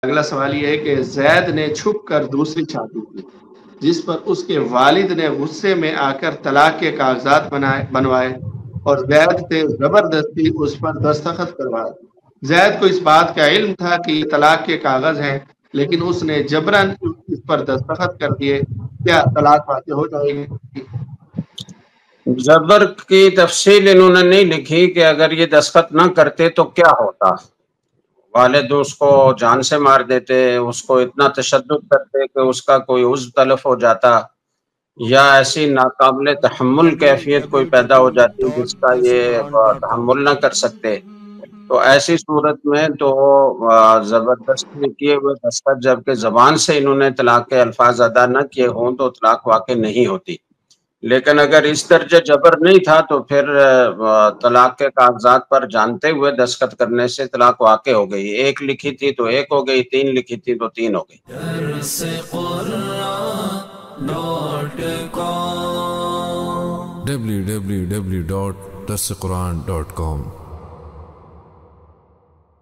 اگلا سوال یہ ہے کہ زید نے چھپ کر دوسری شادی کی جس پر اس کے والد نے غصے میں آ کر طلاق کے کاغذات بنوائے اور زید سے زبردستی اس پر دستخط کروائے۔ زید کو اس بات کا علم تھا کہ یہ طلاق کے کاغذ ہیں لیکن اس نے جبراً اس پر دستخط کر دیے، کیا طلاق واقع ہو جائے گی؟ زبر کی تفصیل انہوں نے نہیں لکھی کہ اگر یہ دستخط نہ کرتے تو کیا ہوتا۔ والد اس کو جان سے مار دیتے، اس کو اتنا تشدد کرتے کہ اس کا کوئی عضو تلف ہو جاتا، یا ایسی ناقابل تحمل کیفیت کوئی پیدا ہو جاتی جس کا یہ تحمل نہ کر سکتے۔ تو ایسی صورت میں تو زبردستی کیے ہوئے دستخط جبکہ زبان سے انہوں نے طلاق کے الفاظ ادا نہ کیے ہوں تو طلاق واقع نہیں ہوتی۔ لیکن اگر اس درجے جبر نہیں تھا تو پھر طلاق کے کاغذات پر جانتے ہوئے دستخط کرنے سے طلاق واقع ہو گئی۔ ایک لکھی تھی تو ایک ہو گئی، تین لکھی تھی تو تین ہو گئی۔ www.darsequran.com